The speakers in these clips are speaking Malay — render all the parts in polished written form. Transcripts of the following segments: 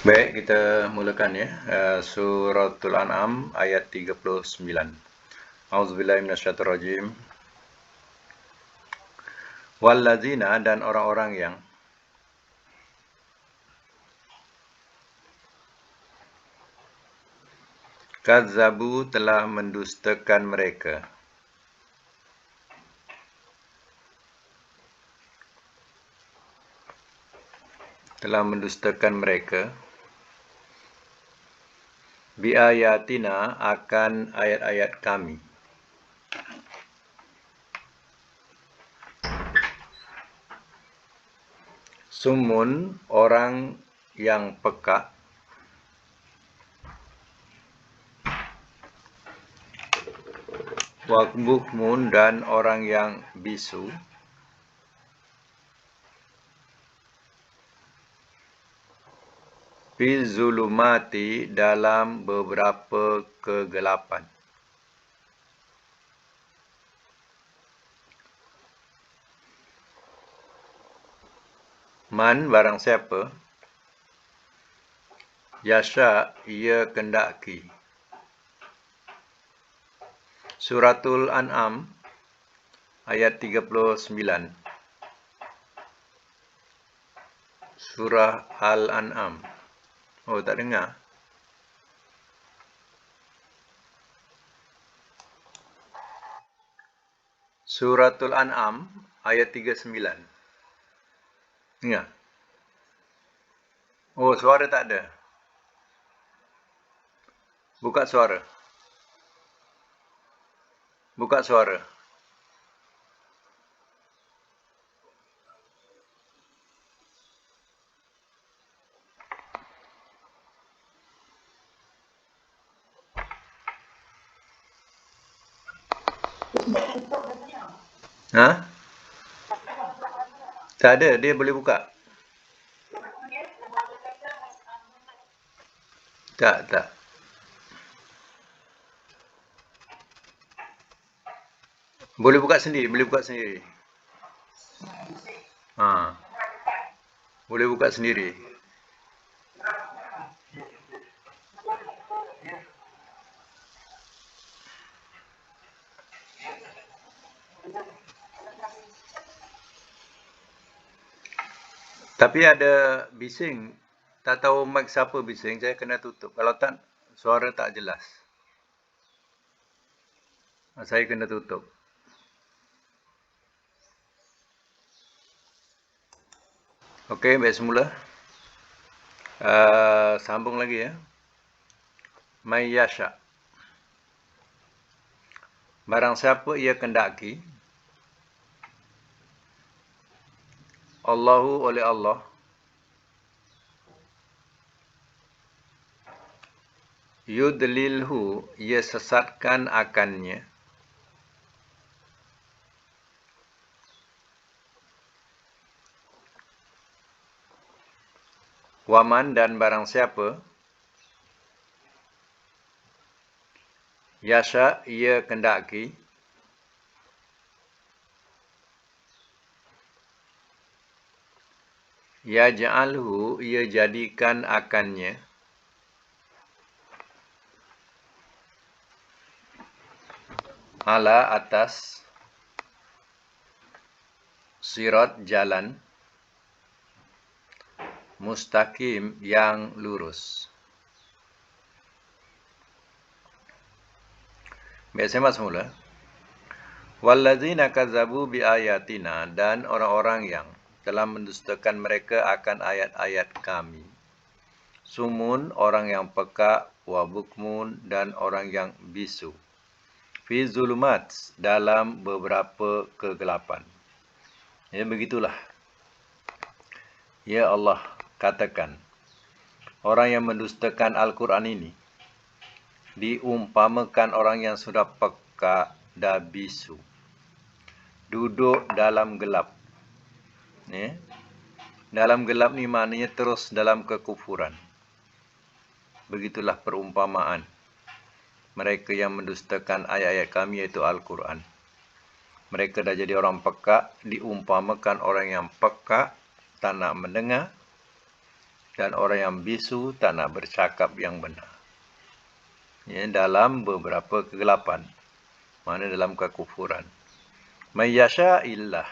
Baik, kita mulakan ya. Suratul An'am ayat 39. Auzubillahi minasyaitonirrajim. Wallazina, dan orang-orang yang kazzabu, telah mendustakan mereka. Biayatina, akan ayat-ayat kami. Summun, orang yang peka. Wa bukmun, dan orang yang bisu. Fi zulumati, dalam beberapa kegelapan. Man, barang siapa, yasha, ia kendaki. Suratul An'am ayat 39. Surah Al-An'am. Oh, tak dengar. Suratul An'am ayat 39. Dengar. Oh, suara tak ada. Buka suara. Buka suara. Ha? Tak ada, dia boleh buka. Tak. Boleh buka sendiri. Ha. Boleh buka sendiri. Tapi ada bising. Tak tahu mic siapa bising, saya kena tutup. Kalau tak, suara tak jelas. Saya kena tutup. Okey, baik semula. Sambung lagi ya. May yasha. Barang siapa ia kendaki. Allahu, oleh Allah. Yudlilhu, ia sesatkan akannya. Waman, dan barang siapa. Yasha, ia kendaki. Yaj'alhu, ia jadikan akannya. Ala, atas. Sirat, jalan. Mustaqim, yang lurus. Baik, saya masuk mula. Wallazina kazzabu biayatina, dan orang-orang yang telah mendustakan mereka akan ayat-ayat kami. Sumun, orang yang peka. Wa bukmun, dan orang yang bisu. Fi zulumat, dalam beberapa kegelapan. Ya, begitulah. Ya Allah, katakan, orang yang mendustakan Al-Quran ini diumpamakan orang yang sudah peka dan bisu, duduk dalam gelap. Ya. Dalam gelap ni maknanya terus dalam kekufuran. Begitulah perumpamaan mereka yang mendustakan ayat-ayat kami, iaitu Al-Quran. Mereka dah jadi orang peka, diumpamakan orang yang peka, tak nak mendengar, dan orang yang bisu tak nak bercakap yang benar. Ya, dalam beberapa kegelapan, mana dalam kekufuran. May yasha'illah,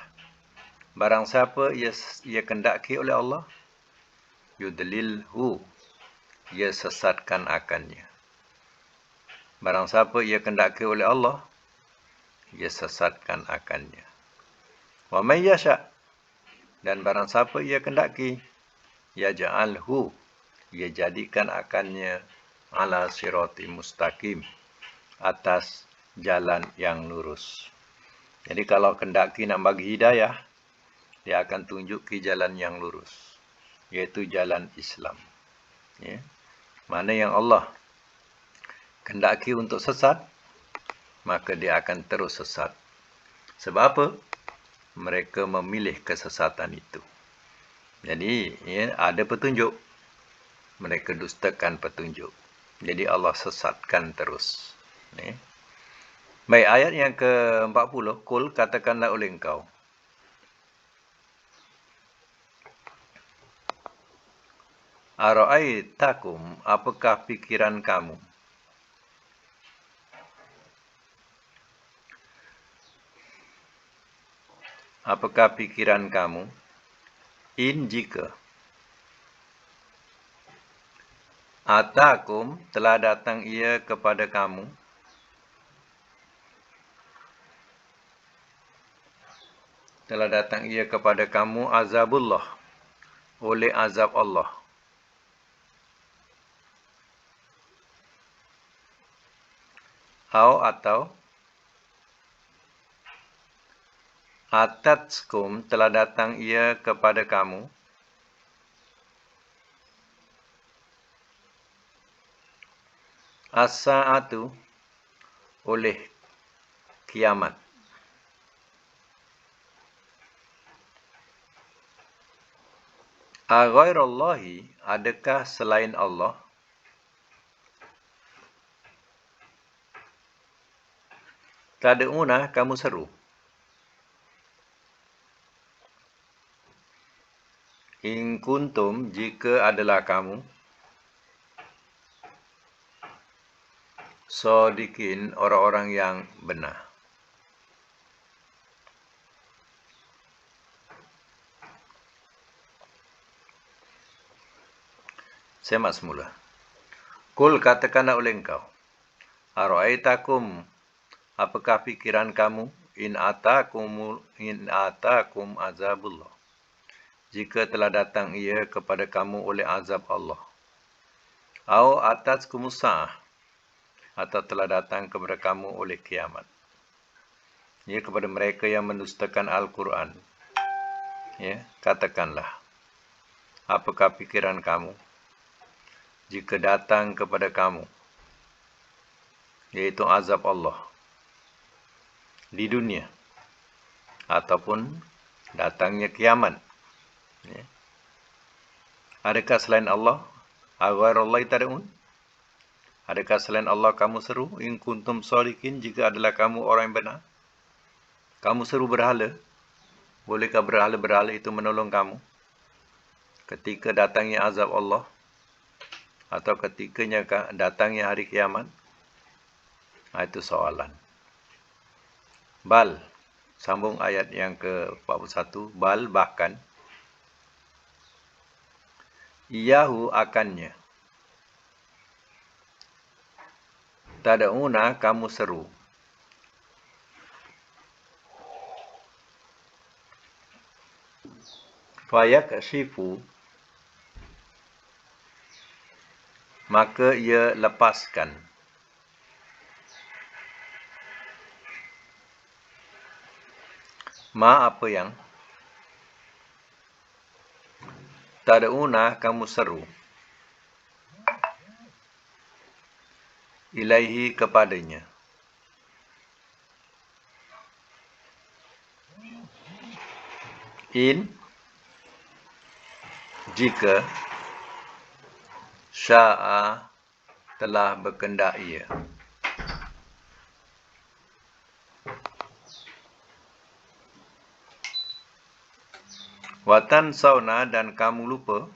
barang siapa ia kendaki oleh Allah, yudlilhu, ia sesatkan akannya. Barang siapa ia kendaki oleh Allah, ia sesatkan akannya. Wa may yasha', dan barang siapa ia kendaki, yaj'alhu, ia jadikan akannya ala sirati mustaqim, atas jalan yang lurus. Jadi kalau kendaki nak bagi hidayah, dia akan tunjuk ke jalan yang lurus, iaitu jalan Islam. Ya. Mana yang Allah kendaki untuk sesat, maka dia akan terus sesat. Sebab apa? Mereka memilih kesesatan itu. Jadi, ya, ada petunjuk, mereka dustakan petunjuk. Jadi Allah sesatkan terus. Ya. Baik, ayat yang ke-40, Qul, katakanlah oleh engkau. Ara'aitakum, apakah pikiran kamu? Apakah pikiran kamu? In, jika. Atakum, telah datang ia kepada kamu. Telah datang ia kepada kamu azabullah, oleh azab Allah. Atau atatskum, telah datang ia kepada kamu as-sa'atu, oleh kiamat. Aghairallahi, adakah selain Allah? Tad'una, kamu seru. In kuntum, jika adalah kamu. Shadiqin, orang-orang yang benar. Semak semula. Qul, katakanlah oleh engkau. Ara'aitakum, apakah pikiran kamu? In atakum azabullah, jika telah datang ia kepada kamu oleh azab Allah. Au atatskum sa'ah, atau telah datang kepada kamu oleh kiamat. Ya, kepada mereka yang mendustakan Al-Quran. Ya, katakanlah, apakah pikiran kamu jika datang kepada kamu, yaitu azab Allah di dunia, ataupun datangnya kiamat. Ya. Adakah selain Allah? Aghairallahi tad'un? Adakah selain Allah kamu seru? In kuntum shadiqin, jika adalah kamu orang yang benar. Kamu seru berhala. Bolehkah berhala-berhala itu menolong kamu ketika datangnya azab Allah, atau ketikanya datangnya hari kiamat? Itu soalan. Bal, sambung ayat yang ke-41. Bal, bahkan. Iyahu, akannya. Tad'una, kamu seru. Fayakshifu, maka ia lepaskan. Ma, apa yang? Tad'una, kamu seru. Ilaihi, kepadanya. In, jika. Sya'a, telah berkendak ia. Watan sauna, dan kamu lupa.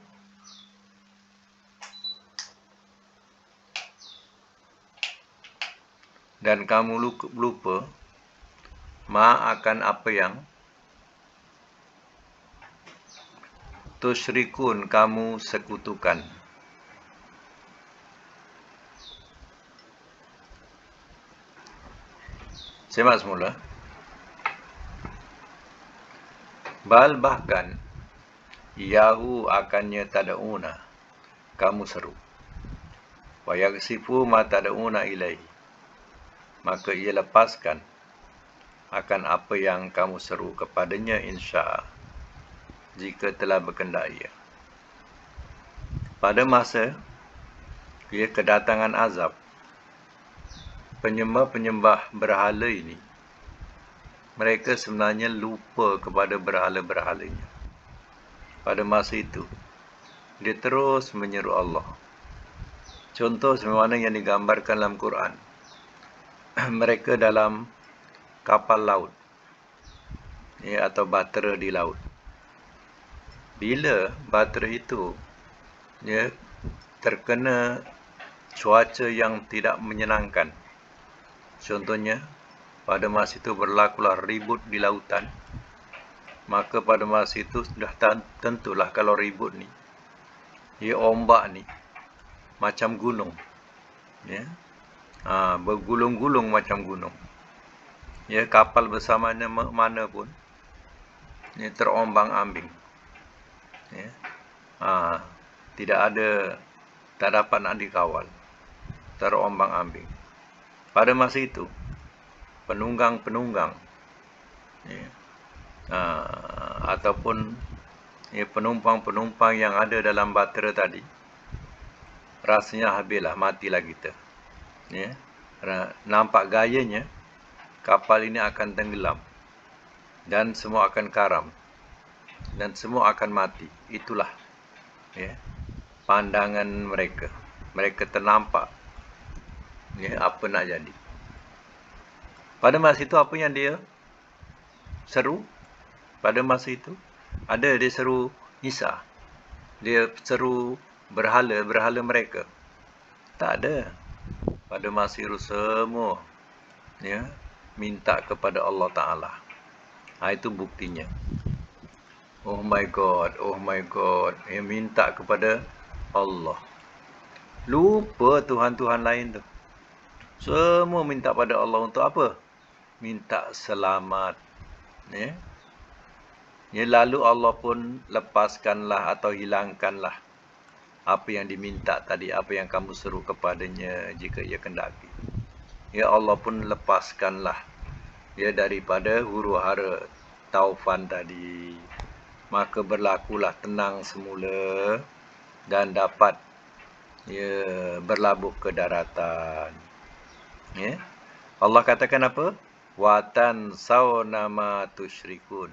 dan kamu lupa ma akan apa yang tusyrikun kamu sekutukan. Semak semula. Bal bahkan Yahu akannya tada'una kamu seru. Wa yaksifu ma tada'una ilaihi, maka ia lepaskan akan apa yang kamu seru kepadanya insya jika telah berkendak ia. Pada masa ia kedatangan azab, penyembah-penyembah berhala ini, mereka sebenarnya lupa kepada berhala-berhalanya. Pada masa itu, dia terus menyeru Allah. Contoh sebagaimana yang digambarkan dalam Quran. Mereka dalam kapal laut, ya, atau bahtera di laut. Bila bahtera itu ya, terkena cuaca yang tidak menyenangkan, contohnya pada masa itu berlakulah ribut di lautan, maka pada masa itu sudah tentulah kalau ribut ni, ya, ombak ni macam gunung, ya, bergulung-gulung macam gunung, ya, kapal bersamanya mana pun, ya, terombang-ambing, ya, tak dapat nak dikawal, terombang-ambing. Pada masa itu penunggang-penunggang, ya, ataupun ya, penumpang-penumpang yang ada dalam bahtera tadi, rasanya habislah, matilah kita, ya. Nampak gayanya kapal ini akan tenggelam dan semua akan karam dan semua akan mati. Itulah, ya, pandangan mereka. Mereka ternampak, ya, apa nak jadi. Pada masa itu apa yang dia seru? Pada masa itu ada dia seru Isa, dia seru berhala mereka? Tak ada. Pada masa itu semua, ya, minta kepada Allah Ta'ala. Itu buktinya. Oh my God, ya, minta kepada Allah. Lupa Tuhan-Tuhan lain tu. Semua minta pada Allah untuk apa? Minta selamat, ya. Ya, lalu Allah pun lepaskanlah atau hilangkanlah apa yang diminta tadi, apa yang kamu seru kepadanya jika ia kendaki. Ya, Allah pun lepaskanlah, ya, daripada huru-hara taufan tadi. Maka berlakulah tenang semula dan dapat, ya, berlabuh ke daratan. Ya. Allah katakan apa? Watan sawnama tusyrikun,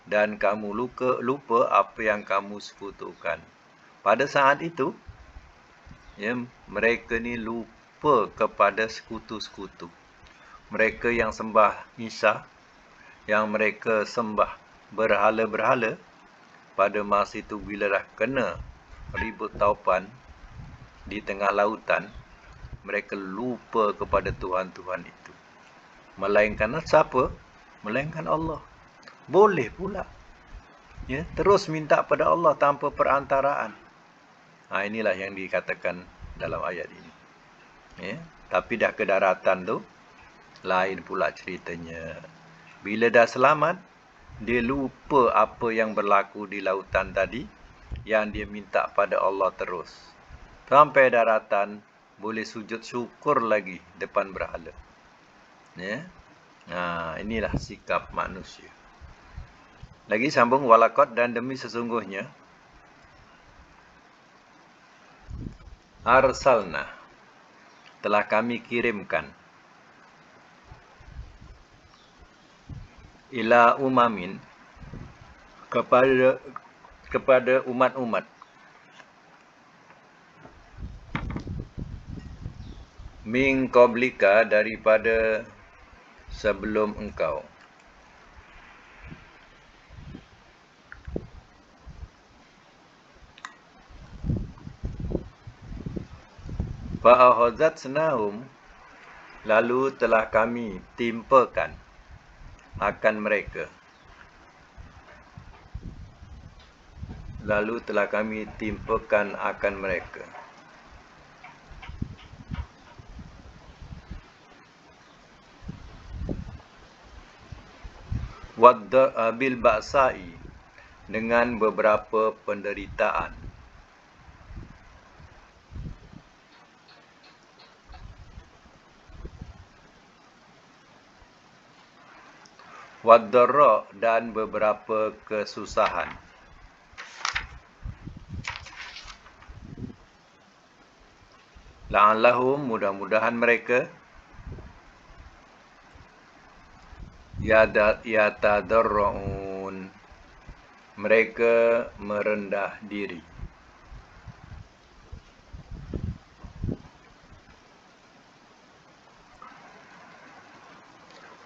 dan kamu lupa apa yang kamu sekutukan. Pada saat itu, ya, mereka ni lupa kepada sekutu-sekutu. Mereka yang sembah Isa, yang mereka sembah berhala-berhala, pada masa itu bila dah kena ribut taupan di tengah lautan, mereka lupa kepada Tuhan-Tuhan itu. Melainkan siapa? Melainkan Allah. Boleh pula, ya, terus minta pada Allah tanpa perantaraan. Inilah yang dikatakan dalam ayat ini. Ya, tapi dah ke daratan tu, lain pula ceritanya. Bila dah selamat, dia lupa apa yang berlaku di lautan tadi, yang dia minta pada Allah terus. Sampai daratan, boleh sujud syukur lagi depan berhala. Ya. Inilah sikap manusia. Lagi sambung, walakot, dan demi sesungguhnya, arsalna, telah kami kirimkan, ila umamin, kepada umat-umat, min qablika, daripada sebelum engkau, fa'akhadzatsnahum, lalu telah kami timpakan akan mereka. Lalu telah kami timpakan akan mereka. Bil ba'sa'i, dengan beberapa penderitaan. Wad-dharra, dan beberapa kesusahan. La'allahum, mudah-mudahan mereka yatadarra'un, mereka merendah diri.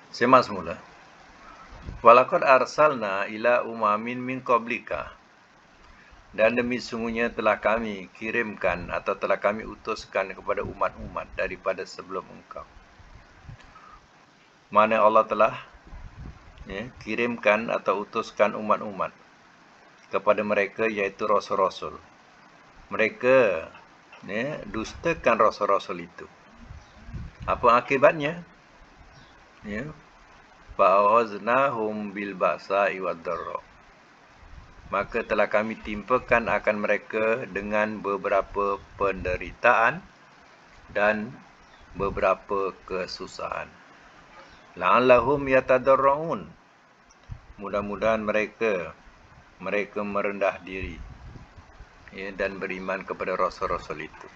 Semak semula. Walaqad arsalna ila umamin min qablika, dan demi sungguhnya telah kami kirimkan atau telah kami utuskan kepada umat-umat daripada sebelum engkau. Mana Allah telah kirimkan atau utuskan umat-umat kepada mereka, iaitu rasul-rasul. Mereka dustakan rasul-rasul itu. Apa akibatnya? Fa'awaznahum bil ba'sa'i wad-dharra, maka telah kami timpakan akan mereka dengan beberapa penderitaan dan beberapa kesusahan. La'allahum yatadarra'un, mudah-mudahan mereka merendah diri dan beriman kepada rasul-rasul itu.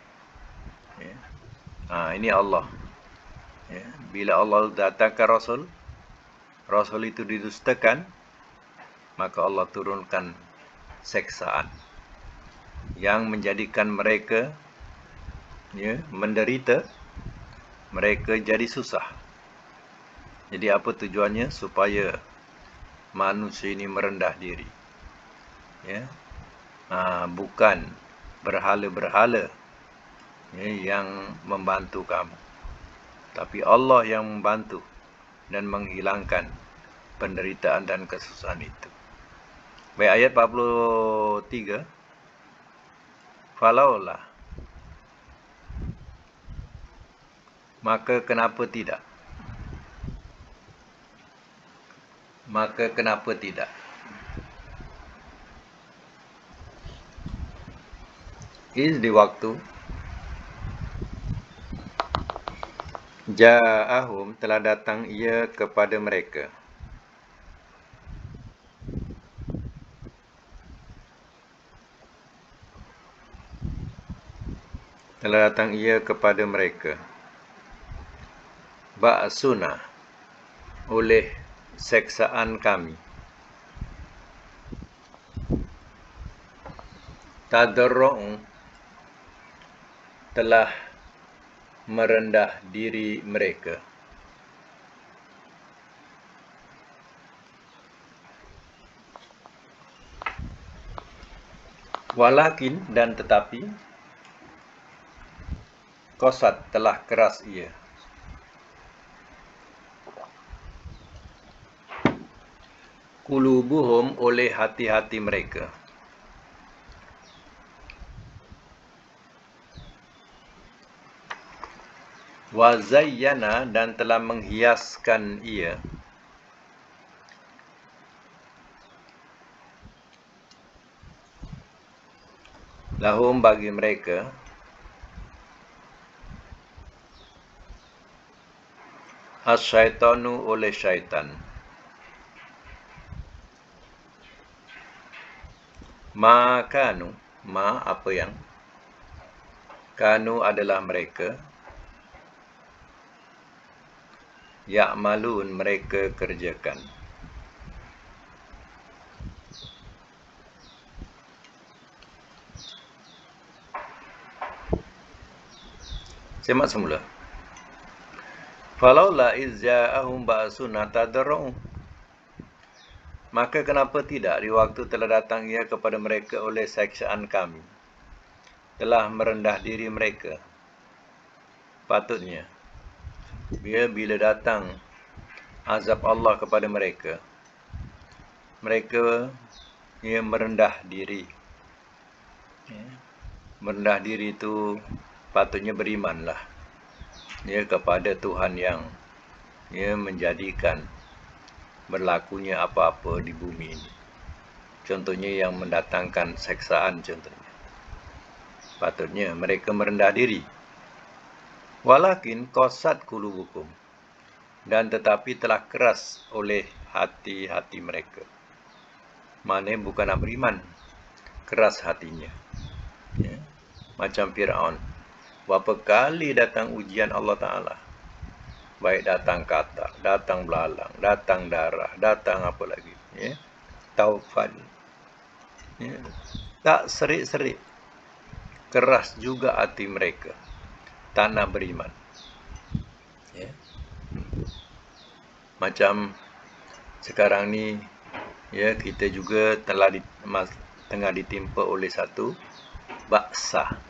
Ini Allah. Bila Allah datangkan rasul itu didustakan, maka Allah turunkan seksaan yang menjadikan mereka menderita, mereka jadi susah. Jadi apa tujuannya? Supaya manusia ini merendah diri. Bukan berhala-berhala yang membantu kamu, tapi Allah yang membantu dan menghilangkan penderitaan dan kesusahan itu. Baik, ayat 43. Falaulah, maka kenapa tidak? Maka kenapa tidak? Di waktu ja'ahum, telah datang ia kepada mereka. Telah datang ia kepada mereka ba'suna, oleh seksaan kami. Tadarru'u, telah merendah diri mereka. Walakin, dan tetapi, qasad, telah keras ia. Qulubuhum, oleh hati-hati mereka. Wa zayyana, dan telah menghiaskan ia. Lahum, bagi mereka, as-syaitanu, oleh syaitan. Kanu, apa yang, kanu adalah mereka, ya'malun, mereka kerjakan. Semak semula. Falaula iz ja'ahum ba'suna tadarra'u, maka kenapa tidak di waktu telah datang ia kepada mereka oleh seksaan kami, telah merendah diri mereka. Patutnya bila datang azab Allah kepada mereka, mereka merendah diri. Merendah diri itu patutnya berimanlah kepada Tuhan yang menjadikan berlakunya apa-apa di bumi ini. Contohnya yang mendatangkan seksaan contohnya. Patutnya mereka merendah diri. Walakin qasat qulubukum, dan tetapi telah keras oleh hati-hati mereka. Maknanya bukan nak beriman, keras hatinya. Macam Fir'aun. Berapa kali datang ujian Allah Ta'ala. Baik datang katak, datang belalang, datang darah, datang apa lagi. Taufan. Tak serik-serik. Keras juga hati mereka. Tak nak beriman. Macam sekarang ni, kita juga tengah ditimpa oleh satu baksa.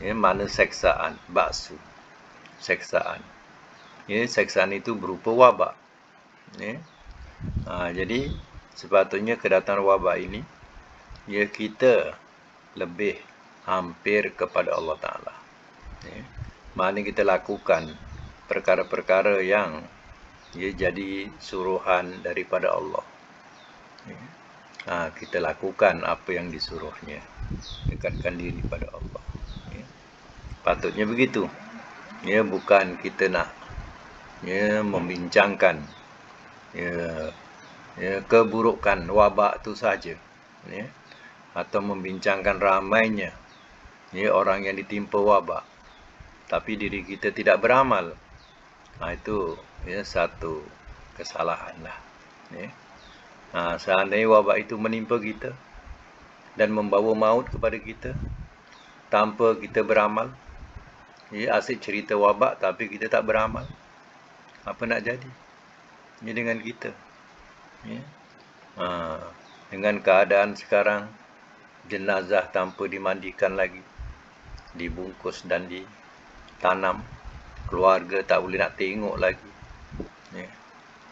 Mana seksaan, baksu. Seksaan. Seksaan itu berupa wabak. Jadi, sepatutnya kedatangan wabak ini, kita lebih hampir kepada Allah Ta'ala. Mana kita lakukan perkara-perkara yang jadi suruhan daripada Allah. Kita lakukan apa yang disuruhnya. Dekatkan diri pada Allah. Patutnya begitu. Bukan kita nak membincangkan keburukan wabak itu saja. Atau membincangkan ramainya orang yang ditimpa wabak. Tapi diri kita tidak beramal. Itu satu kesalahan lah. Seandainya wabak itu menimpa kita dan membawa maut kepada kita tanpa kita beramal, asyik cerita wabak tapi kita tak beramal, apa nak jadi? Dengan kita. Dengan keadaan sekarang, jenazah tanpa dimandikan lagi, dibungkus dan ditanam, keluarga tak boleh nak tengok lagi.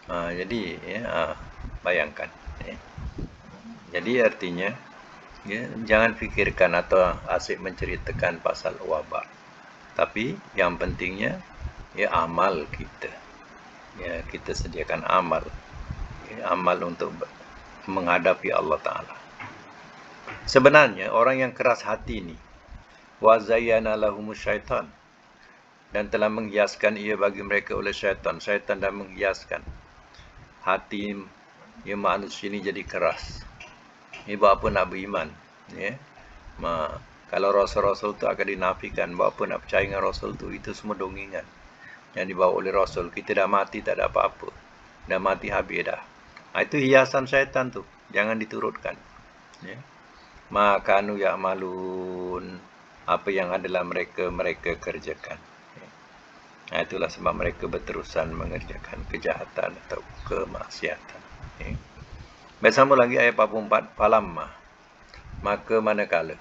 Jadi bayangkan. Jadi artinya jangan fikirkan atau asyik menceritakan pasal wabak. Tapi yang pentingnya amal kita. Kita sediakan amal. Amal untuk menghadapi Allah Ta'ala. Sebenarnya orang yang keras hati ni, wa zayyana lahumus syaitan, dan telah menghiaskan ia bagi mereka oleh syaitan. Syaitan dah menghiaskan hati manusia ini jadi keras. Buat apa nak beriman? Kalau Rasul-Rasul tu akan dinafikan. Buat apa nak percaya dengan Rasul tu? Itu semua dongengan yang dibawa oleh Rasul. Kita dah mati, tak ada apa-apa. Dah mati habis dah. Itu hiasan syaitan tu. Jangan diturutkan. Makanu ya'malun, apa yang adalah mereka kerjakan. Itulah sebab mereka berterusan mengerjakan kejahatan atau kemaksiatan. Baik, sambung lagi ayat 44. Falamma, maka manakala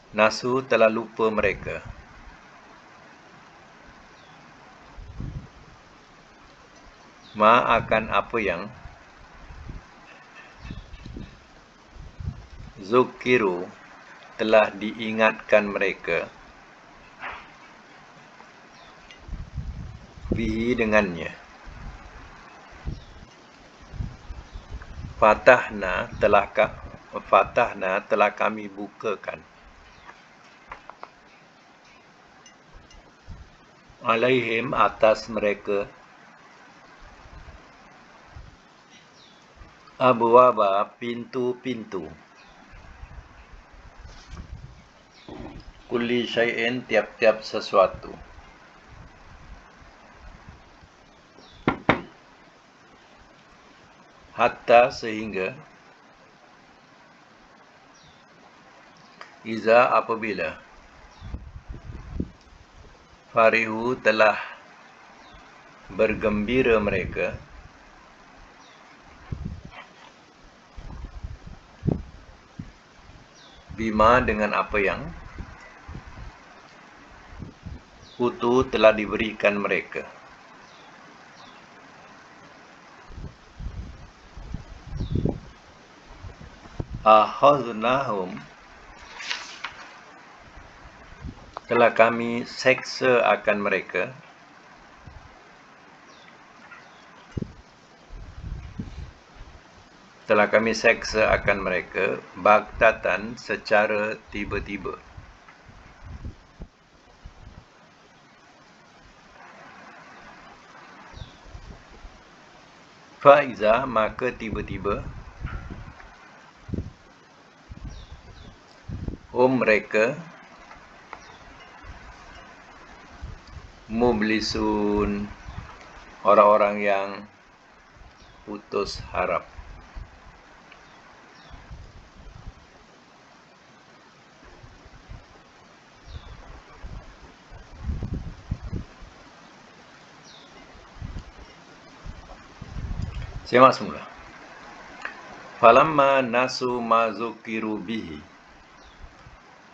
nasu, telah lupa mereka, akan apa yang zukiru, telah diingatkan mereka, bihi, dengannya, Fatahna, telah kami bukakan, alaihim, atas mereka, abwaba, pintu-pintu, kulli syai'in, tiap-tiap sesuatu, hatta, sehingga, iza, apabila, farihu, telah bergembira mereka, bima, dengan apa yang kutu telah diberikan mereka. Akhadnahum, telah kami seksa akan mereka. Telah kami seksa akan mereka baghtatan, secara tiba-tiba. Faiza, maka tiba-tiba, mereka mublisun, orang-orang yang putus harap. Simak semula. Falamma nasu ma zukiru bihi,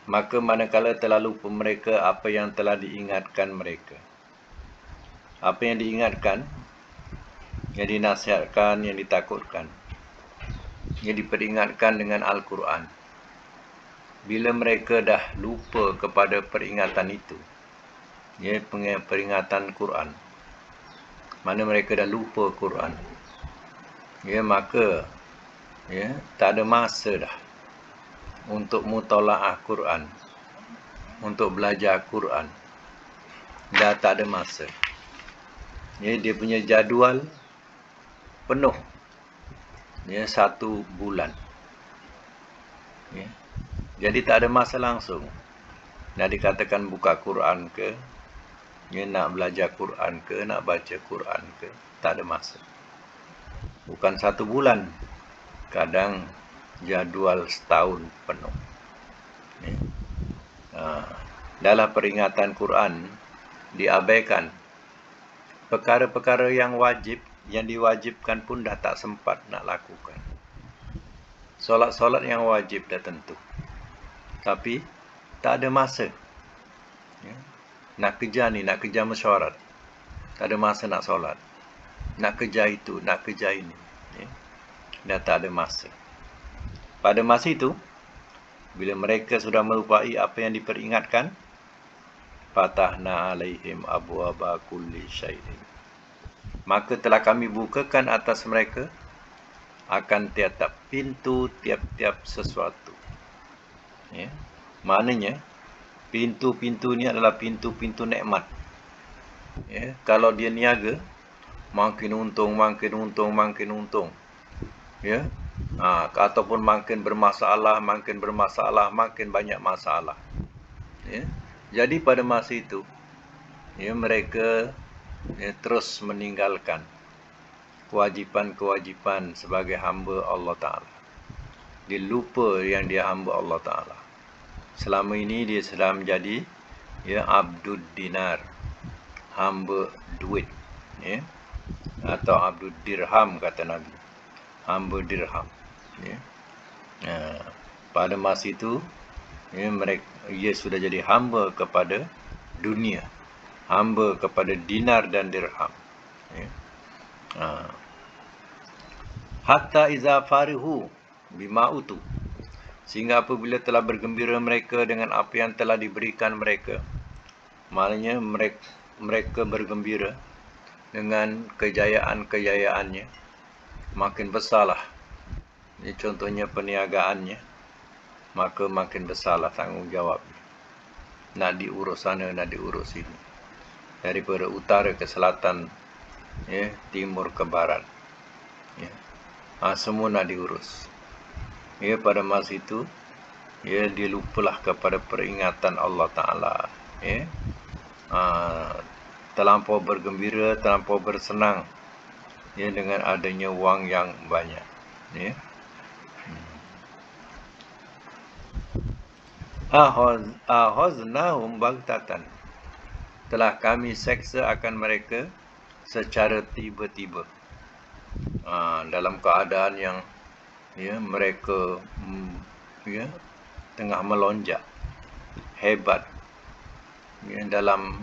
maka manakala telah lupa mereka apa yang telah diingatkan mereka. Apa yang diingatkan, yang dinasihatkan, yang ditakutkan, yang diperingatkan dengan Al-Quran. Bila mereka dah lupa kepada peringatan itu, peringatan Quran, mana mereka dah lupa Quran, maka tak ada masa dah untuk mutalaah Quran, untuk belajar Quran. Dah tak ada masa. Dia punya jadual penuh 1 bulan. Jadi tak ada masa langsung. Nak dikatakan buka Quran ke, nak belajar Quran ke, nak baca Quran ke, tak ada masa. Bukan 1 bulan, kadang jadual setahun penuh. Dalam peringatan Quran diabaikan perkara-perkara yang wajib, yang diwajibkan pun dah tak sempat nak lakukan. Solat-solat yang wajib dah tentu, tapi tak ada masa. Nak kejar ni, nak kejar mesyuarat, tak ada masa nak solat. Nak kejar itu, nak kejar ini, dah tak ada masa. Pada masa itu, bila mereka sudah melupai apa yang diperingatkan, fatahna alaihim abwaba kulli syai'in, maka telah kami bukakan atas mereka akan tiap-tiap pintu, tiap-tiap sesuatu. Maknanya, pintu-pintu ni adalah pintu-pintu nikmat. Kalau dia niaga, makin untung, makin untung, makin untung. Ataupun makin bermasalah, makin bermasalah, makin banyak masalah. Jadi pada masa itu, mereka terus meninggalkan kewajipan-kewajipan sebagai hamba Allah Ta'ala. Dia lupa yang dia hamba Allah Ta'ala. Selama ini dia sedang menjadi abdud dinar, hamba duit, atau abdud dirham, kata Nabi, hamba dirham. Pada masa itu, ia sudah jadi hamba kepada dunia, hamba kepada dinar dan dirham. Hatta iza farihu bima utu, sehingga apabila telah bergembira mereka dengan apa yang telah diberikan mereka. Maknanya mereka bergembira dengan kejayaan-kejayaannya, makin besarlah. Contohnya perniagaannya, maka makin besarlah tanggungjawabnya. Nak diurus sana, nak diurus sini. Daripada utara ke selatan, timur ke barat. Semua nak diurus. Pada masa itu, dia lupalah kepada peringatan Allah Ta'ala. Terlampau bergembira, terlampau bersenang dengan adanya wang yang banyak. Ahaznahum baghtatan, telah kami seksa akan mereka secara tiba-tiba. Dalam keadaan yang mereka tengah melonjak hebat dalam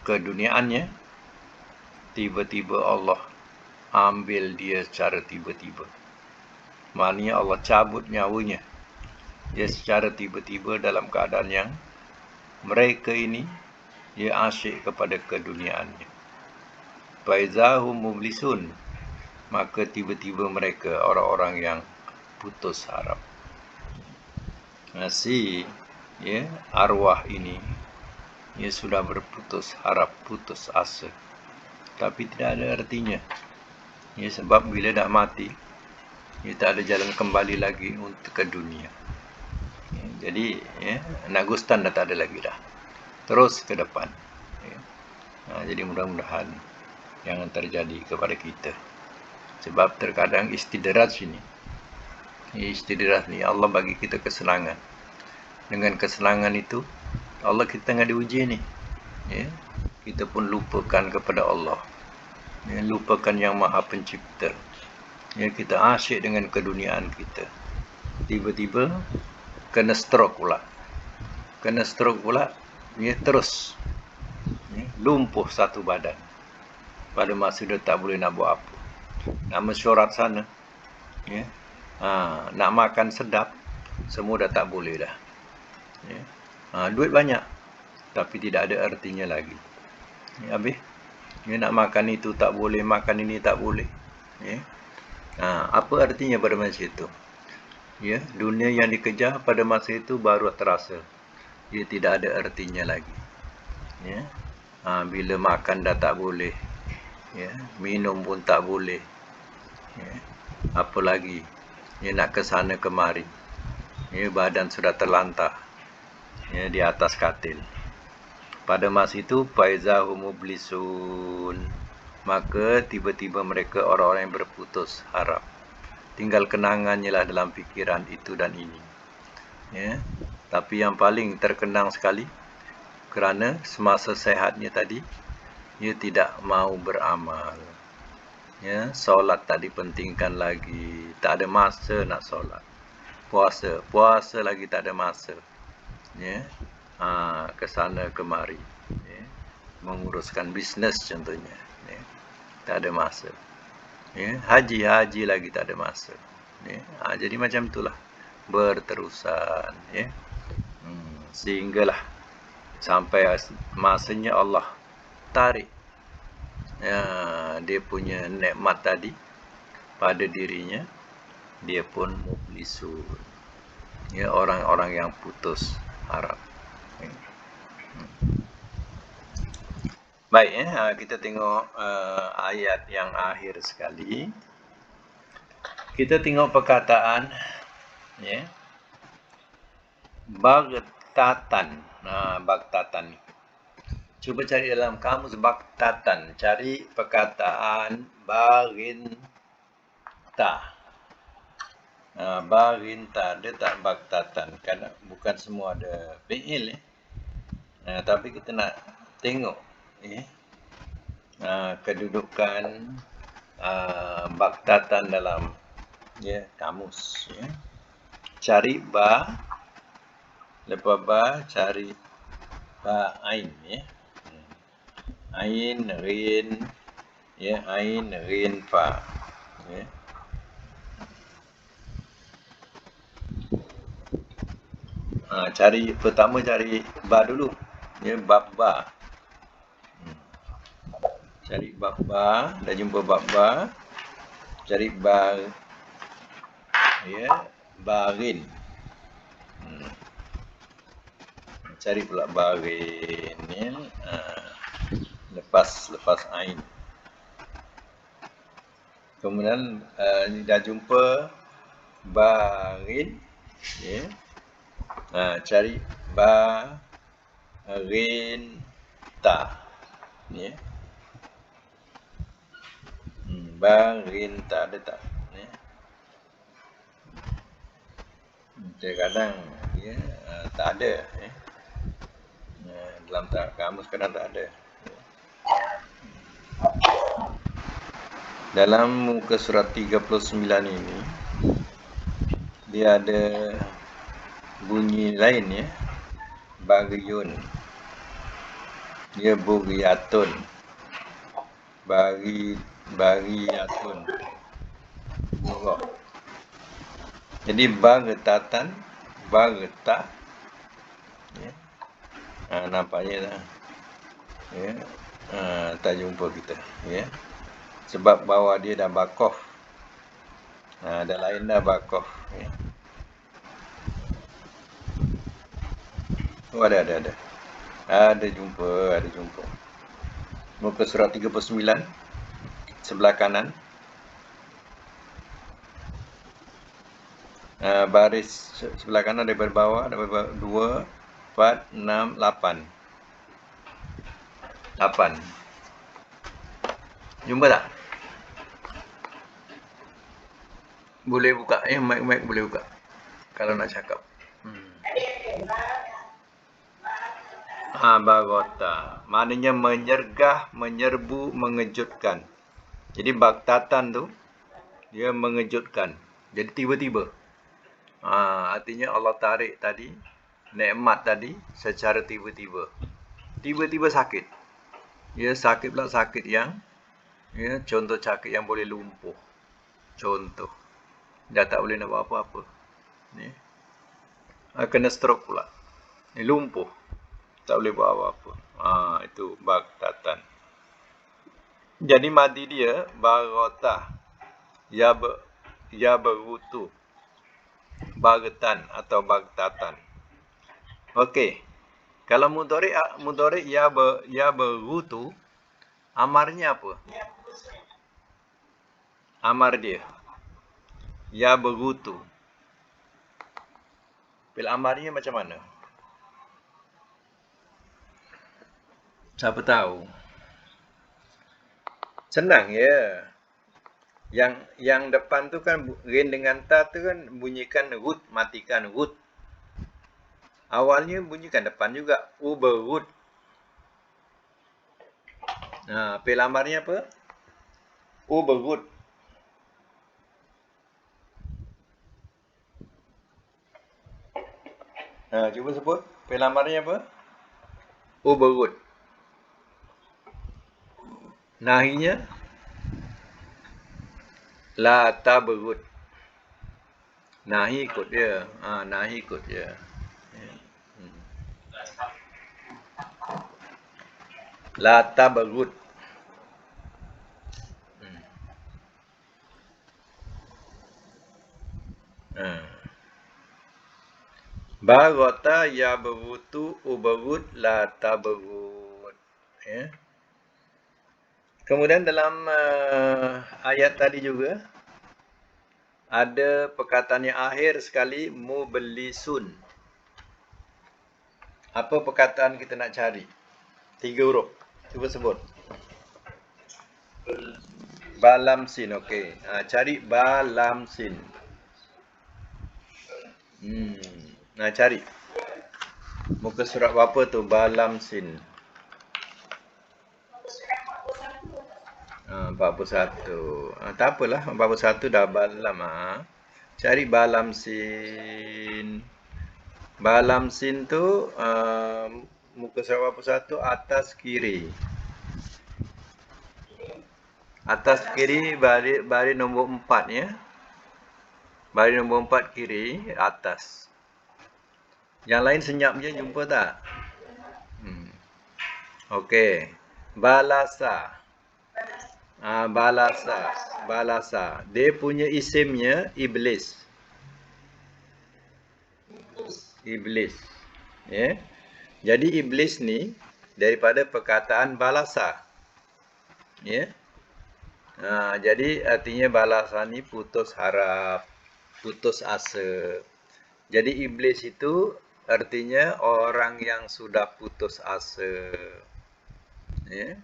keduniaannya, tiba-tiba Allah ambil dia secara tiba-tiba. Maknanya Allah cabut nyawanya dia secara tiba-tiba dalam keadaan yang mereka ini dia asyik kepada keduniaannya. Faizahum mublisun, maka tiba-tiba mereka orang-orang yang putus harap. Si arwah ini ia sudah berputus harap, putus asa, tapi tidak ada artinya. Sebab bila dah mati, ia tak ada jalan kembali lagi untuk ke dunia. Jadi nak gustan dah tak ada lagi dah. Terus ke depan. Jadi mudah-mudahan jangan terjadi kepada kita. Sebab terkadang istidrat sini. Istidrat ni Allah bagi kita kesenangan. Dengan kesenangan itu Allah kita tengah diuji ni. Kita pun lupakan kepada Allah. Lupakan yang Maha Pencipta. Kita asyik dengan keduniaan kita. Tiba-tiba kena stroke pula. Terus lumpuh satu badan. Pada masa dia tak boleh nak buat apa. Nak mesyuarat sana. Nak makan sedap, semua dah tak boleh dah. Duit banyak, tapi tidak ada artinya lagi. Habis, nak makan itu tak boleh, makan ini tak boleh. Apa artinya pada masa itu? Dunia yang dikejar pada masa itu baru terasa. Ia tidak ada artinya lagi. Bila makan dah tak boleh, minum pun tak boleh. Apa lagi? Nak ke sana kemari. Badan sudah terlantar di atas katil. Pada masa itu faizahum mublisun, maka tiba-tiba mereka orang-orang yang berputus harap. Tinggal kenangannya lah dalam fikiran itu dan ini. Tapi yang paling terkenang sekali, kerana semasa sehatnya tadi, ia tidak mau beramal. Solat tak dipentingkan lagi, tak ada masa nak solat. Puasa lagi tak ada masa. Ke sana kemari, menguruskan bisnes contohnya, tak ada masa. Haji lagi tak ada masa. Jadi macam itulah berterusan. Sehinggalah sampai masanya Allah tarik dia punya nikmat tadi pada dirinya, dia pun mublisun. Orang-orang yang putus harap. Baik, kita tengok ayat yang akhir sekali. Kita tengok perkataan baghtatan. Baghtatan. Cuba cari dalam kamus baghtatan, cari perkataan baghinta. Baghinta, dia tak baghtatan, kan bukan semua ada fi'il. Tapi kita nak tengok kedudukan baghtatan dalam kamus. Cari ba, lepas ba cari ba ain. Ain, rin, ain, rin, fa. Pertama cari ba dulu. Bab ba. Cari bab ba, dah jumpa bab ba. Cari ba, barin. Cari pula barin, lepas ain. Kemudian dah jumpa barin, cari barin ta. Barin ta ada tak? Kadang tak ada. Dalam kamus kadang tak ada. Dalam muka surat 39 ini, dia ada bunyi lain, bagyun. Dia bugiyatun. Bariyatun. Buruk. Jadi bagetatan, bageta. Ya. Nampaknya dah. Ya. Tak jumpa kita. Ya. Sebab bawah dia dah bakof. Dah lain dah bakof. Ya. Oh, ada. Ada jumpa. Muka surat 39. Sebelah kanan. Baris sebelah kanan daripada bawah, daripada 2, 4, 6, 8. 8. Jumpa tak? Boleh buka. Mic boleh buka. Kalau nak cakap. Bagota. Maknanya menyergah, menyerbu, mengejutkan. Jadi bagtatan tu, dia mengejutkan. Jadi tiba-tiba. Artinya Allah tarik tadi, nikmat tadi, secara tiba-tiba. Tiba-tiba sakit. Ya, sakit pula sakit yang, ya, contoh sakit yang boleh lumpuh. Contoh. Dah tak boleh nak buat apa-apa. Ni. Kena stroke pula. Ni lumpuh. Tak boleh buat apa-apa. Itu bagtatan. Jadi madi dia bagotah. Ya berutu. Bagetan atau bagtatan. Okey. Kalau mudhari ya berutu, amarnya apa? Amar dia. Ya berutu. Bil amarnya macam mana? Siapa tahu? Senang ya. Yang depan tu kan rin dengan ta tu kan bunyikan rut, matikan rut. Awalnya bunyikan depan juga uberut. Pel amarnya apa? Uberut. Cuba sebut pel amarnya apa? Uberut. Nahinya la taberut. Nahi ikut dia. Nahi ikut dia. La taberut. Bagota ya berutu uberut la taberut. Ya. Kemudian dalam ayat tadi juga ada perkataan yang akhir sekali mublisun. Apa perkataan kita nak cari? 3 huruf. Cuba sebut. Balamsin, okey. Cari balamsin. Cari. Muka surat berapa tu? Balamsin. 41. Tak apalah, 41 dah balam. Cari balamsin. Balamsin tu muka surat berapa? 1 atas kiri. Atas kiri baris nombor 4 ya. Baris nombor 4 kiri atas. Yang lain senyap je, jumpa tak? Okey. Balasa. Balasa. Dia punya isimnya iblis. Iblis. Ya. Jadi iblis ni daripada perkataan balasa. Ya. Jadi artinya balasa ni putus harap, putus asa. Jadi iblis itu artinya orang yang sudah putus asa. Ya.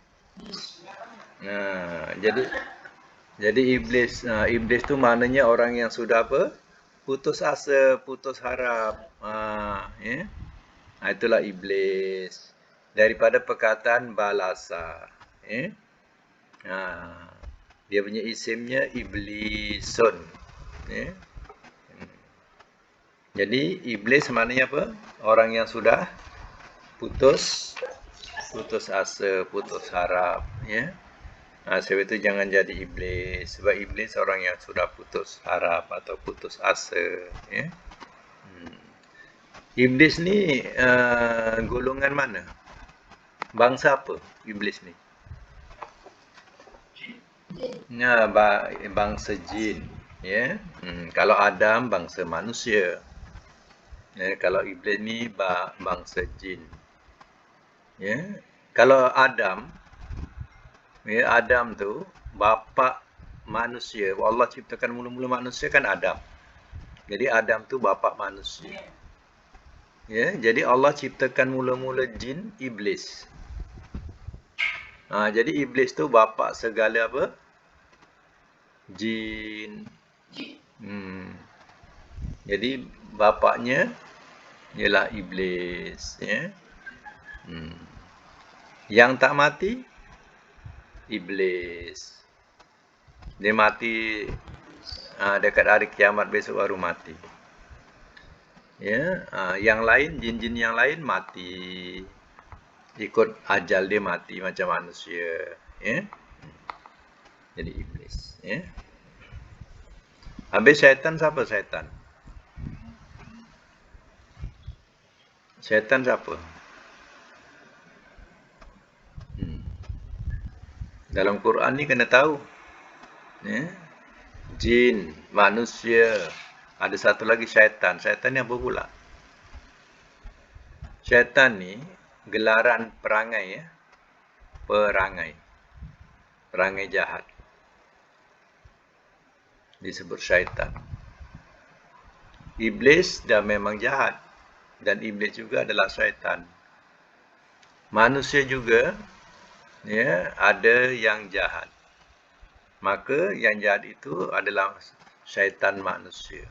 Jadi iblis tu maknanya orang yang sudah apa? Putus asa, putus harap. Ya. Itulah iblis. Daripada perkataan balasa. Ya. Dia punya isimnya iblisun. Ya. Jadi iblis maknanya apa? Orang yang sudah putus putus asa, putus harap, ya. Sebab itu jangan jadi iblis. Sebab iblis orang yang sudah putus harap atau putus asa, ya. Iblis ni golongan mana? Bangsa apa iblis ni? Ya, bangsa jin, ya. Kalau Adam bangsa manusia. Ya, kalau iblis ni bangsa jin. Ya. Kalau Adam, ya, Adam tu bapa manusia. Allah ciptakan mula-mula manusia kan Adam. Jadi Adam tu bapa manusia. Ya, jadi Allah ciptakan mula-mula jin iblis. Jadi iblis tu bapa segala apa? Jin. Jadi bapaknya ialah iblis, ya. Yang tak mati iblis. Dia mati dekat hari kiamat besok baru mati. Ya, yang lain, jin-jin yang lain mati. Ikut ajal dia mati macam manusia, ya. Jadi iblis, ya. Habis syaitan, siapa syaitan? Syaitan siapa? Dalam Quran ni kena tahu, ya. Jin, manusia, ada satu lagi syaitan. Syaitan ni apa pula? Syaitan ni gelaran perangai, ya. Perangai jahat. Disebut syaitan. Iblis dah memang jahat. Dan iblis juga adalah syaitan. Manusia juga, ya, ada yang jahat. Maka yang jahat itu adalah syaitan manusia.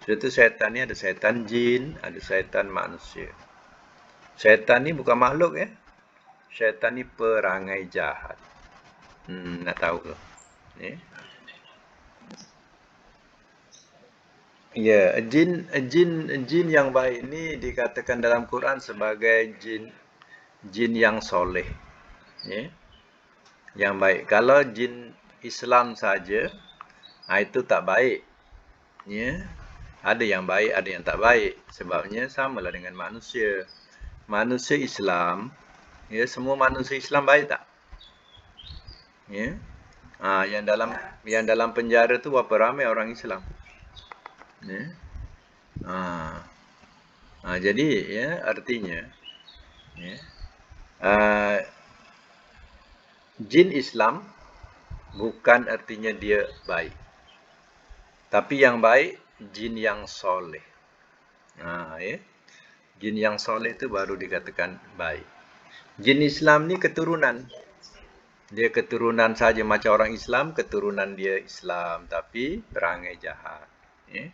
Sebab itu syaitan ni ada syaitan jin, ada syaitan manusia. Syaitan ni bukan makhluk, ya. Syaitan ni perangai jahat. Nak tahu ke? Ya. Ya, jin yang baik ni dikatakan dalam Quran sebagai jin yang soleh. Ya. Yang baik. Kalau jin Islam saja, itu tak baik. Ya. Ada yang baik, ada yang tak baik. Sebabnya samalah dengan manusia. Manusia Islam, ya, semua manusia Islam baik tak? Ya. Yang dalam penjara tu berapa ramai orang Islam? Ya. Jadi, ya, artinya, ya, jin Islam bukan artinya dia baik. Tapi yang baik jin yang soleh. Ya. Jin yang soleh itu baru dikatakan baik. Jin Islam ni keturunan. Dia keturunan saja macam orang Islam, keturunan dia Islam tapi perangai jahat. Ya.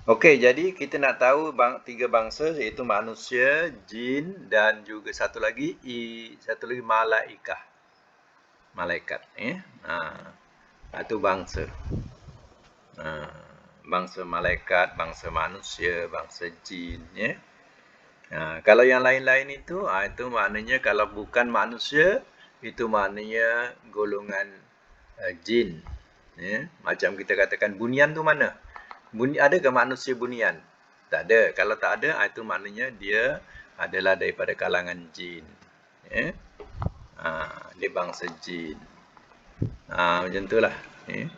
Okey, jadi kita nak tahu tiga bangsa iaitu manusia, jin dan juga satu lagi malaikat. Malaikat, ya. Itu bangsa. Bangsa malaikat, bangsa manusia, bangsa jin, ya. Kalau yang lain-lain itu maknanya kalau bukan manusia, itu maknanya golongan jin, ya. Macam kita katakan bunian tu mana? Adakah manusia bunian? Tak ada. Kalau tak ada, itu maknanya dia adalah daripada kalangan jin, ya. Dia bangsa jin. Macam itulah, ya.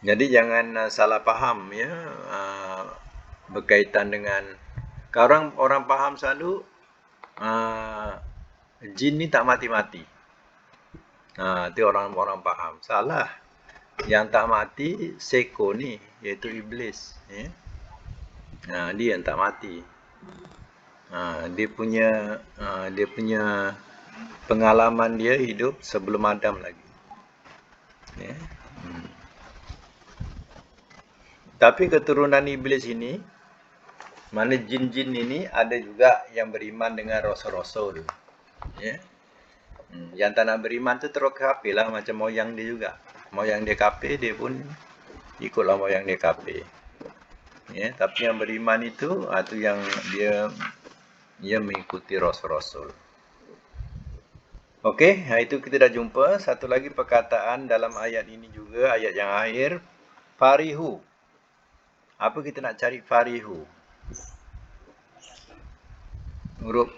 Jadi jangan salah faham, ya, berkaitan dengan orang faham selalu jin ni tak mati-mati. Itu orang faham. Salah. Yang tak mati seko ni, iaitu iblis, ya. Dia yang tak mati. Dia punya pengalaman dia hidup sebelum Adam lagi, ya. Tapi keturunan iblis ini, mana jin-jin ini ada juga yang beriman dengan rasul-rasul, ya. Yang tak nak beriman tu terus kafir lah, macam moyang dia juga. Moyang dia kafir, dia pun ikutlah moyang dia kafir. Ya, tapi yang beriman itu yang dia mengikuti rasul-rasul. Okey, itu kita dah jumpa. Satu lagi perkataan dalam ayat ini juga, ayat yang akhir, farihu. Apa kita nak cari farihu?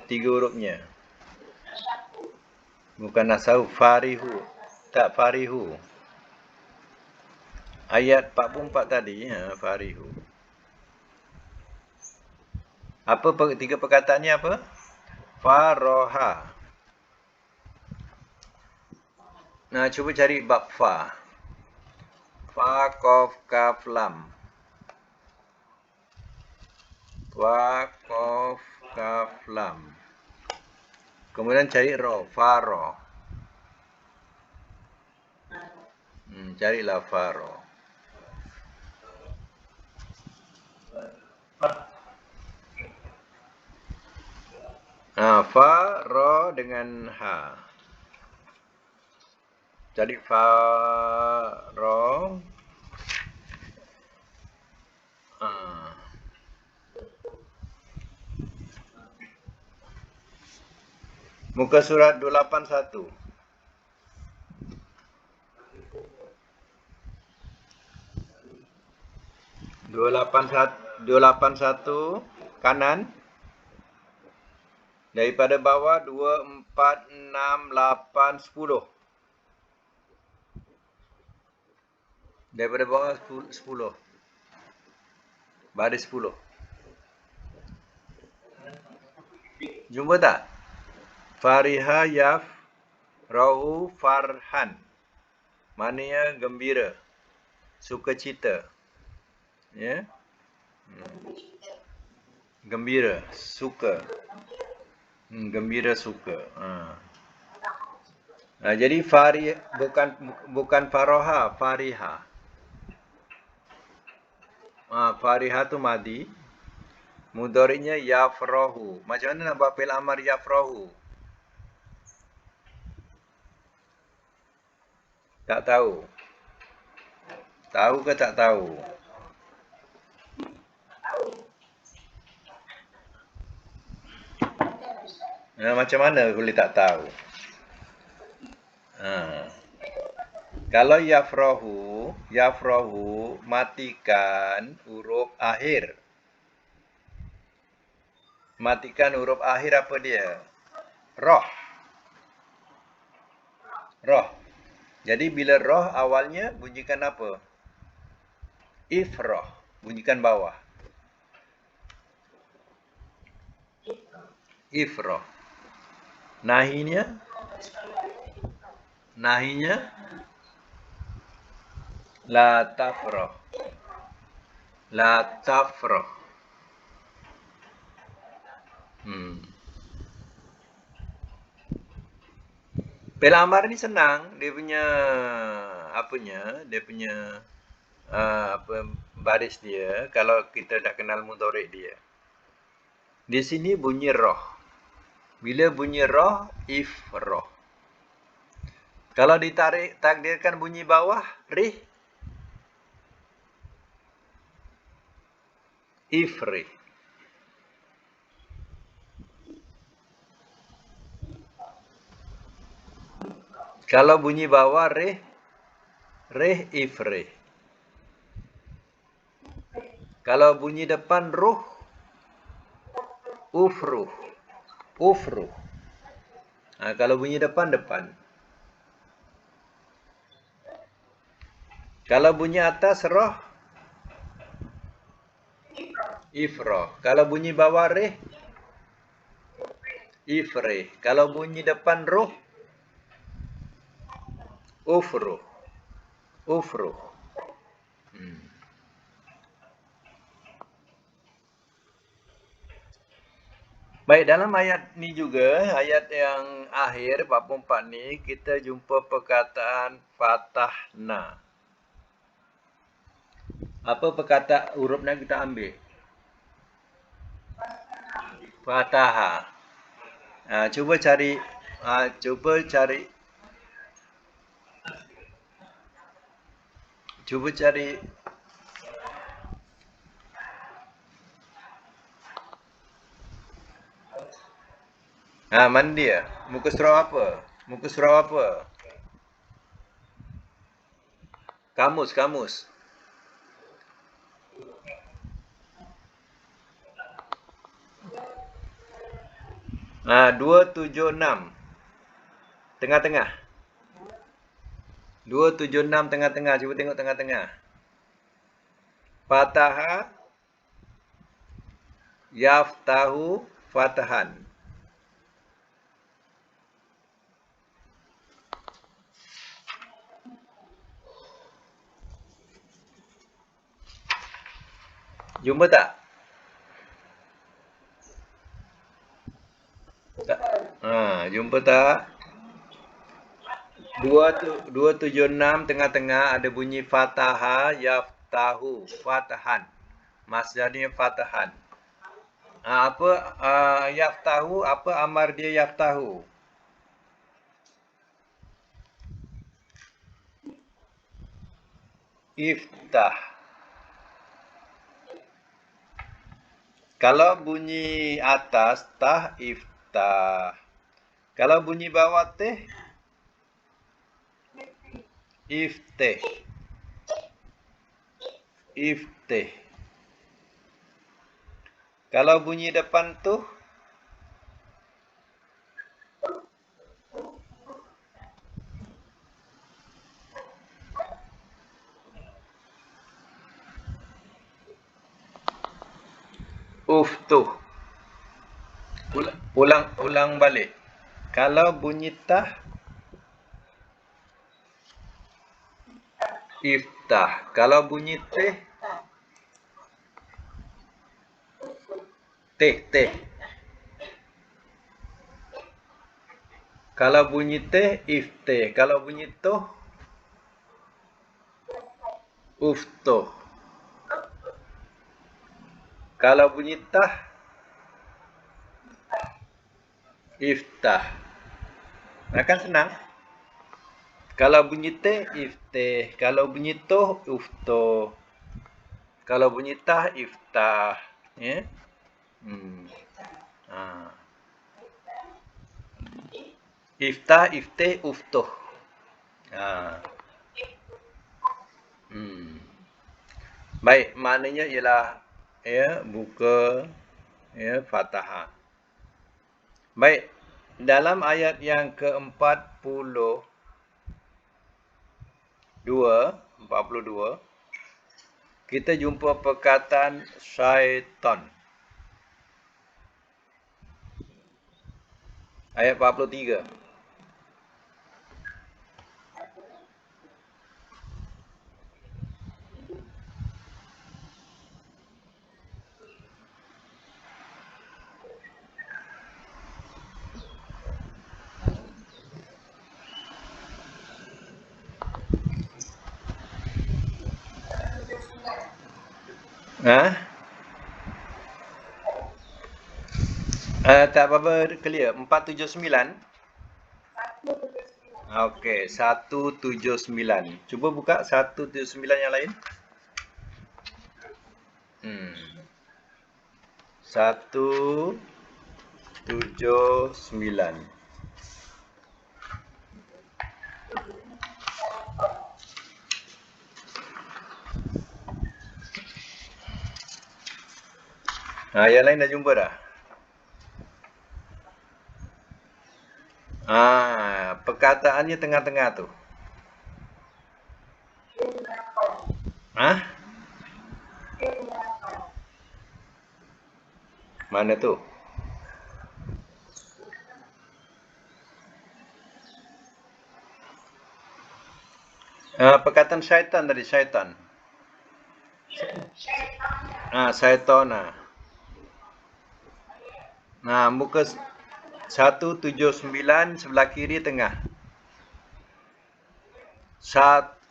Tiga hurufnya. Bukan nasahu, farihu. Tak, farihu. Ayat 44 tadi, farihu. Apa tiga perkataannya apa? Faroha. Nah, cuba cari bab fa. Fa, kof, kaf, lam. Fa, kof, kaf, lam. Kemudian cari ro, faro. Carilah faro. Fa, ro dengan ha. Jadi fa, ro. Muka surat 281. 281 kanan. Daripada bawah 2, 4, 6, 8, 10. Daripada bawah 10. Baris 10. Jumpa tak? Fariha yaf rahu farhan. Maknanya gembira. Sukacita. Ya. Gembira, suka. Gembira, suka. Jadi bukan faroha, fariha. Fariha tu madi. Mudhari'nya yafrahu. Macam mana nak buat fi'il amar yafrahu? Tak tahu. Tahu ke tak tahu? Macam mana boleh tak tahu? Kalau yafrahu matikan huruf akhir. Matikan huruf akhir apa dia? Roh. Roh. Jadi bila roh awalnya bunyikan apa? Ifroh. Bunyikan bawah. Ifroh. Nahinya la tafroh. La tafroh. Fi'il amar ni senang. Dia punya baris dia kalau kita dah kenal mudhari' dia. Di sini bunyi roh. Bila bunyi roh, ifroh. Kalau ditarik takdirkan bunyi bawah, rih, ifrih. Kalau bunyi bawah, rih, ifrih. Kalau bunyi depan, ruh, ufruh. Kalau bunyi depan. Kalau bunyi atas, roh, ifroh. Kalau bunyi bawah, rih, ifrih. Kalau bunyi depan, ruh, ufruh. Baik, dalam ayat ni juga, ayat yang akhir, 44 ni, kita jumpa perkataan fatahna. Apa perkataan huruf yang kita ambil? Fataha. Cuba cari. Mana dia? Muka surau apa? Muka surau apa? Kamus, kamus. 276. Tengah-tengah. 276 tengah-tengah. Cuba tengok tengah-tengah. Fataha, yaftahu, fatahan. Jumpa tak? Tak. Jumpa tak? 276 tengah-tengah ada bunyi fataha, yaftahu, fatahan. Masdarnya fatahan. Apa yaftahu? Apa amar dia yaftahu? Iftah. Kalau bunyi atas tah iftah. Kalau bunyi bawah teh iftih. Iftih. Kalau bunyi depan tu uftuh. Ulang balik. Kalau bunyi tah iftah. Kalau bunyi teh teh. Kalau bunyi teh iftih. Kalau bunyi tuh uftuh. Kalau bunyi tah iftah. Kan senang. Kalau bunyi teh iftih. Kalau bunyi tuh uftuh. Kalau bunyi tah iftah. Ya. Iftah, iftih, uftuh. Baik, maknanya ialah buka Fatahah. Baik, dalam ayat yang ke-42 kita jumpa perkataan syaitan. Ayat 43. Tak apa-apa, clear. 479. Okey, 179. Cuba buka 179 yang lain. 179. Yang lain dah jumpa dah? Perkataannya tengah-tengah tu. Mana tu? Perkataan syaitan tadi, syaitan. Syaitan. Muka 179 sebelah kiri tengah.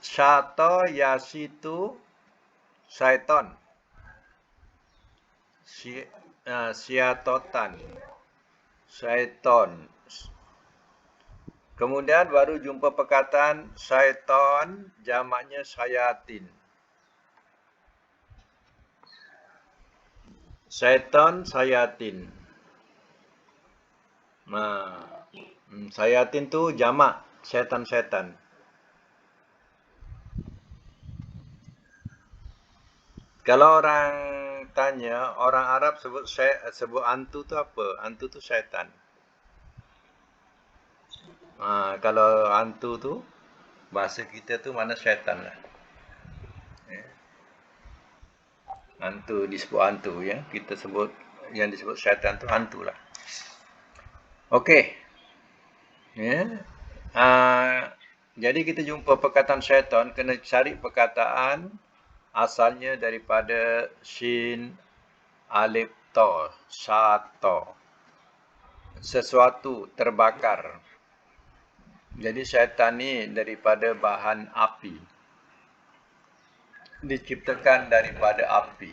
Syata yasitu syaitan. Syatotan. Syaitan. Kemudian baru jumpa perkataan syaitan, jamaknya syayatin. Syaitan, syayatin. Sayatin tu jamak setan-setan. Kalau orang tanya, orang Arab sebut hantu tu apa? Hantu tu syaitan. Kalau hantu tu bahasa kita tu mana syaitan lah. Hantu disebut hantu ya. Kita sebut yang disebut syaitan tu hantu lah. Okey. Ya. Jadi kita jumpa perkataan syaitan, kena cari perkataan asalnya daripada shin alif ta, syata. Sesuatu terbakar. Jadi syaitan ni daripada bahan api. Diciptakan daripada api.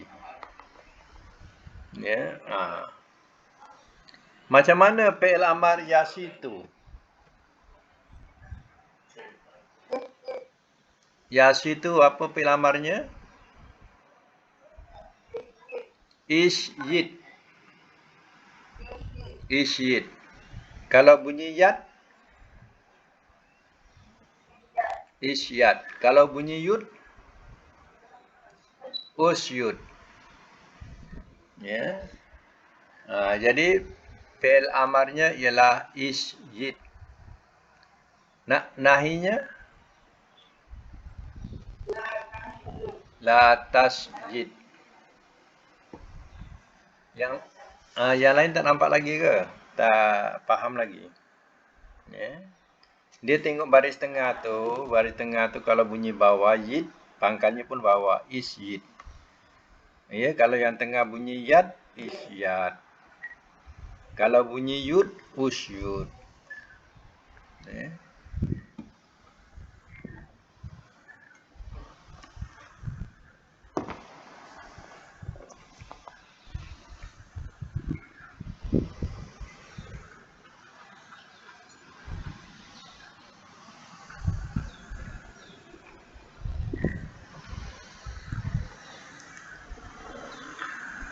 Ya. Macam mana fi'il amar yasitu? Yasitu apa fi'il amarnya? Isyid. Isyid. Kalau bunyi yad? Isyad. Kalau bunyi yud? Usyud. Ya. Jadi fi'il amarnya ialah isyid. Nahinya? La tasjid. Yang lain tak nampak lagi ke? Tak faham lagi. Ya. Dia tengok baris tengah tu. Baris tengah tu kalau bunyi bawah yid, pangkalnya pun bawah isyid. Ya, kalau yang tengah bunyi yad, isyad. Kalau bunyi yud, usyud. Ya.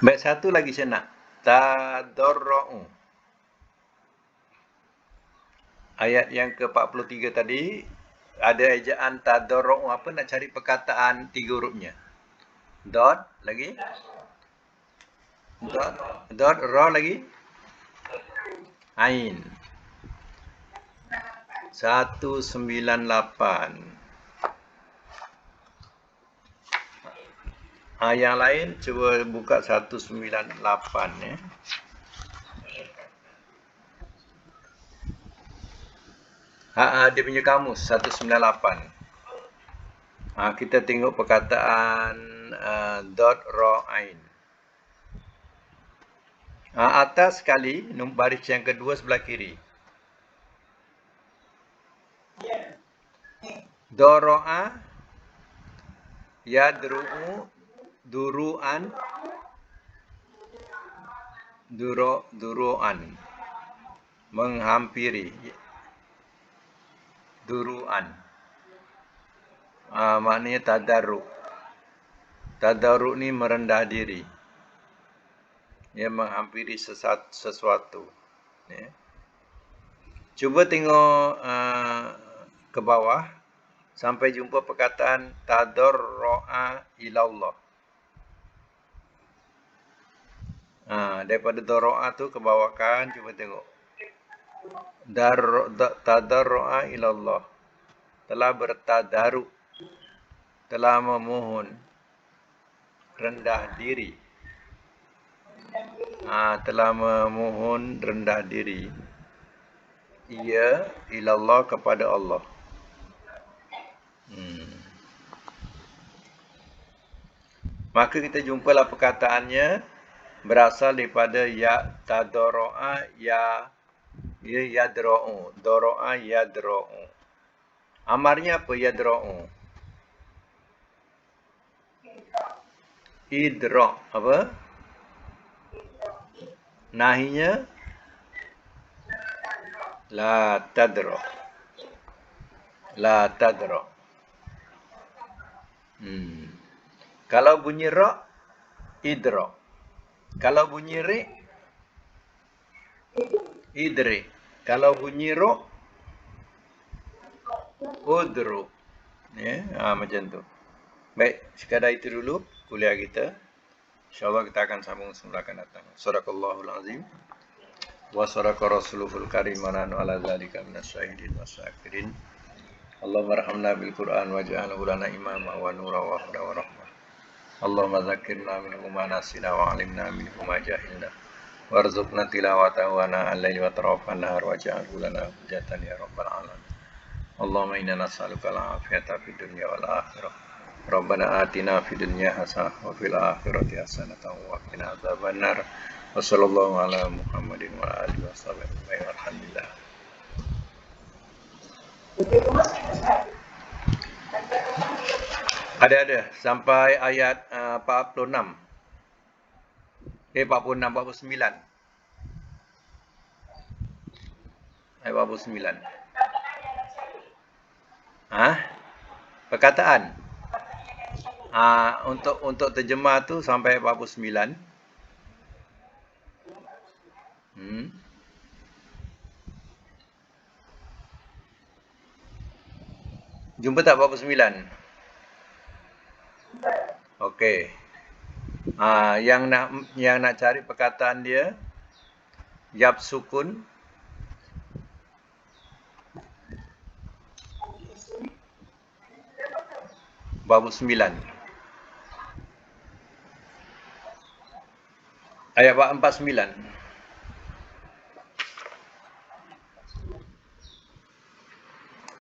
Baik, satu lagi saya nak. Tadarru'u. Ayat yang ke-43 tadi, ada ejaan tadarru'u. Apa nak cari perkataan 3 hurufnya? Dot, lagi? Dot, ra lagi? Ain. 198. Yang lain cuba buka 198 ya. Dia punya kamus 198. Kita tengok perkataan dot ra ain. Atas sekali, baris yang kedua sebelah kiri. Doro'a, yadru'u, duru'an, duru'an, menghampiri. Duru'an. Maknanya tadarruk. Tadarruk ni merendah diri. Ya, menghampiri sesuatu. Ya. Cuba tengok ke bawah sampai jumpa perkataan tadarru'a ilallah. Daripada darru'a tu ke bawah kan, cuba tengok. Tadarru'a ilallah. Telah bertadaruk. Telah memohon. Rendah diri. Telah memohon rendah diri. Ia ilallah kepada Allah. Maka kita jumpalah perkataannya berasal daripada ya tadarru'a ya yadra'u. Darru'a yadra'u. Amarnya apa yadra'u? Idra. Apa? Nahinya la tadra. La tadra. Kalau bunyi ra, idra. Kalau bunyi ri, idrik. Kalau bunyi ro, udru. Ya, macam tu. Baik, sekadar itu dulu kuliah kita. InsyaAllah kita akan sambung semula akan datang. Sadaqallahul azim. Wa sadaqa rasuluhul karim wa nahnu ala dzalika minasyahidin wasyakirin. Allahumma arhamna bil Qur'an waj'alhu lana imama wa nura wa huda wa rahmah. Allahumma dzakirna minhu ma nasina wa 'allimna minhu ma jahilna. Warzuqna tilawatahu ana al-laili wa tarafan nahar waj'alhu lana hujjatan ya rabbal alamin. Allahumma inna nas'aluka al-'afiyata fid dunya wal akhirah. Rabbana atina fid dunya hasanah wa fil akhirati hasanah wa qina adzabannar. Wa sallallahu ala Muhammadin wa alihi washabihi walhamdulillah. Ada sampai ayat 46. 46, 49. Ayat 49. Perkataan. Untuk terjemah tu sampai 49. Jumpa tak 49? Okey. Yang nak cari perkataan dia yab sukun bab 9. Ayat 49.